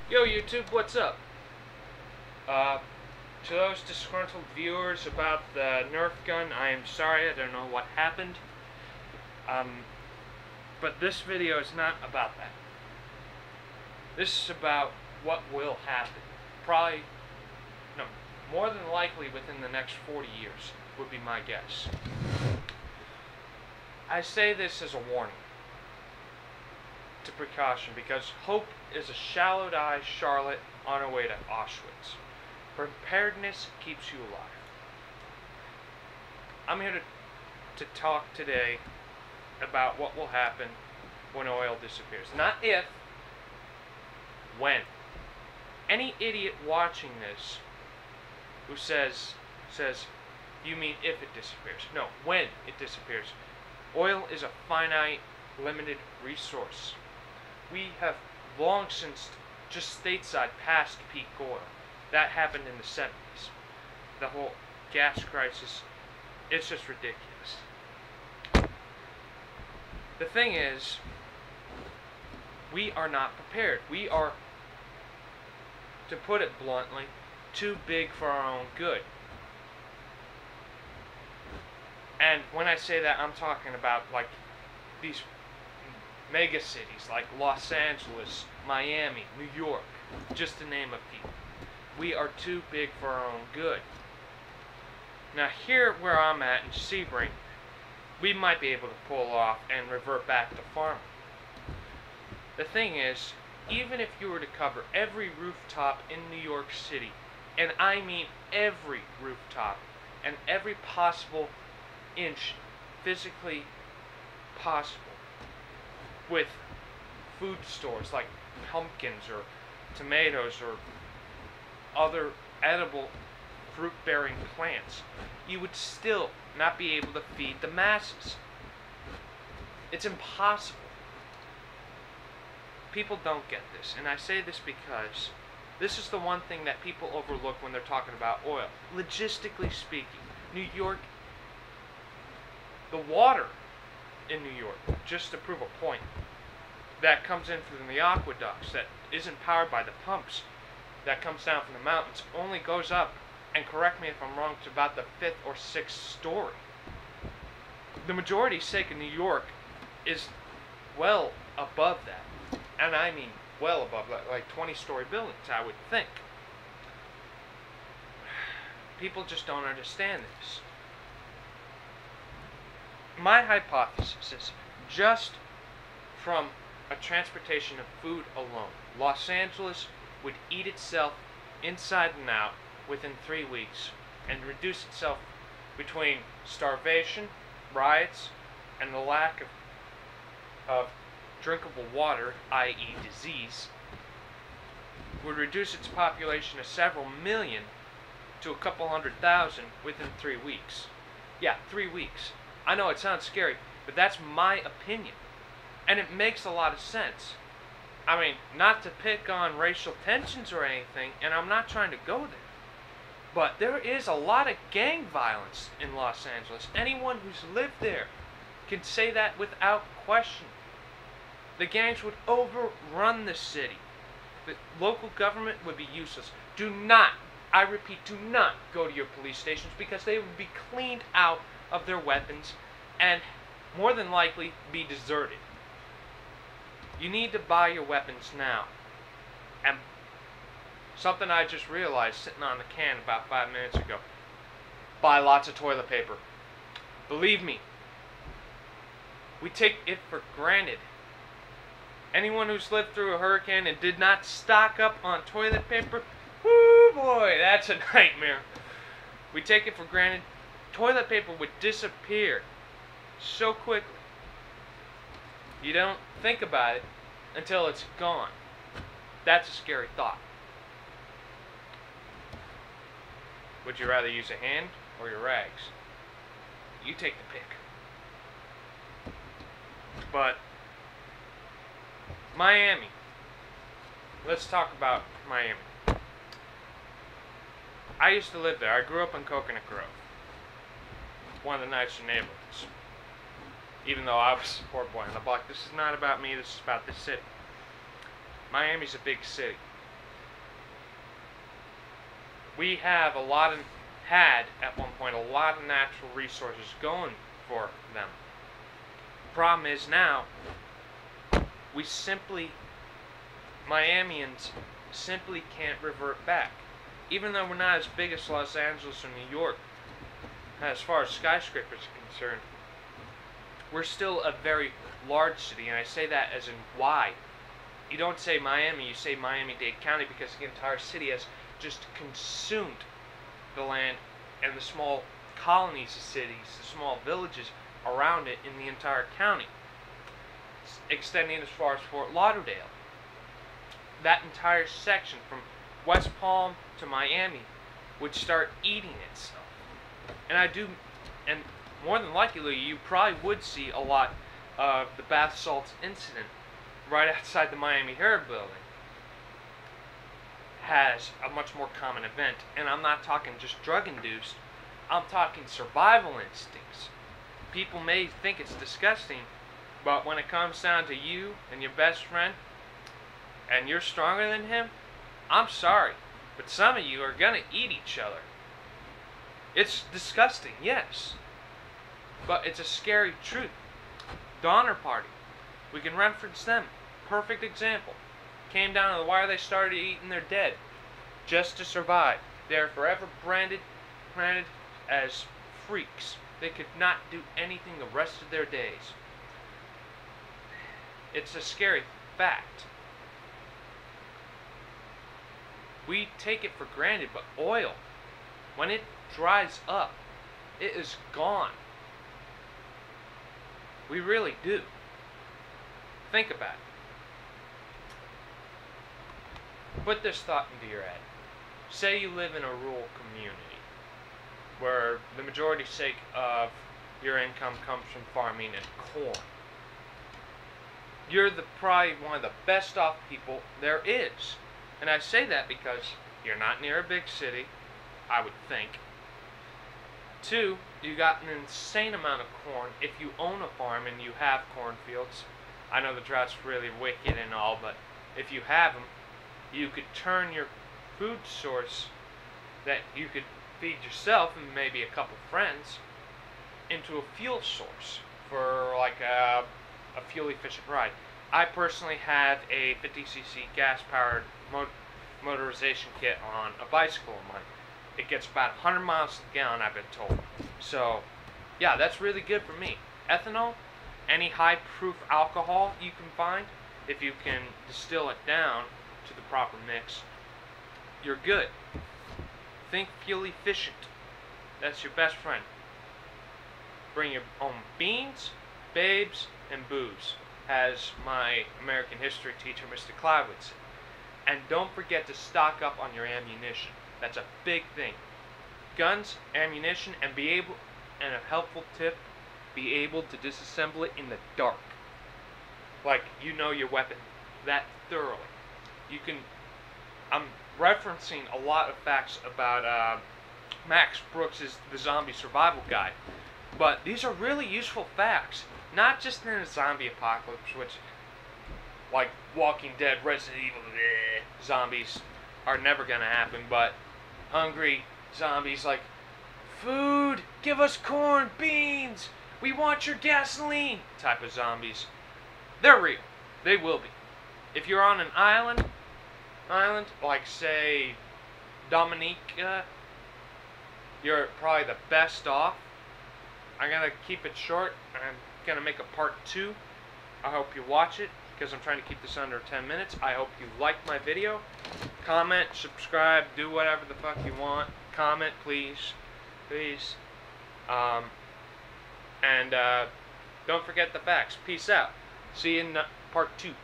Yo YouTube, what's up? To those disgruntled viewers about the Nerf gun, I am sorry, I don't know what happened. But this video is not about that. This is about what will happen. Probably, no, more than likely within the next 40 years, would be my guess. I say this as a warning. To precaution, because hope is a shallowed-eyed Charlotte on her way to Auschwitz. Preparedness keeps you alive. I'm here to talk today about what will happen when oil disappears. Not if, when. Any idiot watching this who says, you mean if it disappears. No, when it disappears. Oil is a finite, limited resource. We have long since, just stateside, passed peak oil. That happened in the 70s. The whole gas crisis, it's just ridiculous. The thing is, we are not prepared. We are, to put it bluntly, too big for our own good. And when I say that, I'm talking about like these mega cities like Los Angeles, Miami, New York, just to name a few. We are too big for our own good. Now here where I'm at in Sebring, we might be able to pull off and revert back to farming. The thing is, even if you were to cover every rooftop in New York City, and I mean every rooftop, and every possible inch physically possible, with food stores like pumpkins or tomatoes or other edible fruit-bearing plants, you would still not be able to feed the masses. It's impossible. People don't get this, and I say this because this is the one thing that people overlook when they're talking about oil. Logistically speaking, New York, the water in New York, just to prove a point, that comes in from the aqueducts, that isn't powered by the pumps, that comes down from the mountains, only goes up, and correct me if I'm wrong, to about the 5th or 6th story. The majority sake in New York is well above that. And I mean well above that, like 20-story buildings, I would think. People just don't understand this. My hypothesis is, just from a transportation of food alone, Los Angeles would eat itself inside and out within 3 weeks and reduce itself between starvation, riots, and the lack of drinkable water, i.e. disease, would reduce its population of several million to a couple 100,000 within 3 weeks. Yeah, 3 weeks. I know it sounds scary, but that's my opinion. And it makes a lot of sense. I mean, not to pick on racial tensions or anything, and I'm not trying to go there, but there is a lot of gang violence in Los Angeles. Anyone who's lived there can say that without question. The gangs would overrun the city. The local government would be useless. Do not, I repeat, do not go to your police stations, because they would be cleaned out of their weapons and more than likely be deserted. You need to buy your weapons now. And something I just realized sitting on the can about 5 minutes ago: buy lots of toilet paper. Believe me, we take it for granted. Anyone who's lived through a hurricane and did not stock up on toilet paper, whoo boy, that's a nightmare. We take it for granted. Toilet paper would disappear so quickly. You don't think about it until it's gone. That's a scary thought. Would you rather use a hand or your rags? You take the pick. But Miami. Let's talk about Miami. I used to live there. I grew up in Coconut Grove, one of the nicer neighborhoods. Even though I was a poor boy on the block, this is not about me, this is about the city. Miami's a big city. We have had at one point a lot of natural resources going for them. The problem is now, Miamians simply can't revert back. Even though we're not as big as Los Angeles or New York, as far as skyscrapers are concerned, we're still a very large city, and I say that as in wide. You don't say Miami, you say Miami-Dade County, because the entire city has just consumed the land and the small colonies of cities, the small villages around it in the entire county, extending as far as Fort Lauderdale. That entire section from West Palm to Miami would start eating itself. And more than likely, you probably would see a lot of the bath salts incident right outside the Miami Herald building has a much more common event. And I'm not talking just drug-induced, I'm talking survival instincts. People may think it's disgusting, but when it comes down to you and your best friend, and you're stronger than him, I'm sorry, but some of you are gonna eat each other. It's disgusting, yes, but it's a scary truth. Donner Party, we can reference them. Perfect example. Came down to the wire, they started eating their dead just to survive. They're forever branded as freaks. They could not do anything the rest of their days. It's a scary fact. We take it for granted, but oil, when it dries up, it is gone. We really do. Think about it. Put this thought into your head. Say you live in a rural community where the majority sake of your income comes from farming and corn. You're probably one of the best off people there is. And I say that because you're not near a big city, I would think. 2, you got an insane amount of corn. If you own a farm and you have cornfields, I know the drought's really wicked and all, but if you have them, you could turn your food source that you could feed yourself and maybe a couple friends into a fuel source for like a fuel efficient ride. I personally have a 50cc gas powered motorization kit on a bicycle of mine. It gets about 100 miles to the gallon, I've been told. So yeah, that's really good for me. Ethanol, any high proof alcohol you can find, if you can distill it down to the proper mix, you're good. Think fuel efficient. That's your best friend. Bring your own beans, babes, and booze, as my American history teacher, Mr. Cloud, would say. And don't forget to stock up on your ammunition. That's a big thing. Guns, ammunition, and a helpful tip, be able to disassemble it in the dark. Like, you know your weapon that thoroughly. I'm referencing a lot of facts about Max Brooks' The Zombie Survival Guide. But these are really useful facts. Not just in a zombie apocalypse, which, like Walking Dead, Resident Evil, zombies are never going to happen, but hungry zombies like, food, give us corn, beans, we want your gasoline, type of zombies. They're real. They will be. If you're on an island like, say, Dominica, you're probably the best off. I'm going to keep it short. I'm going to make a part 2. I hope you watch it, because I'm trying to keep this under 10 minutes. I hope you like my video. Comment, subscribe, do whatever the fuck you want. Comment, please. Please. And don't forget the facts. Peace out. See you in part 2.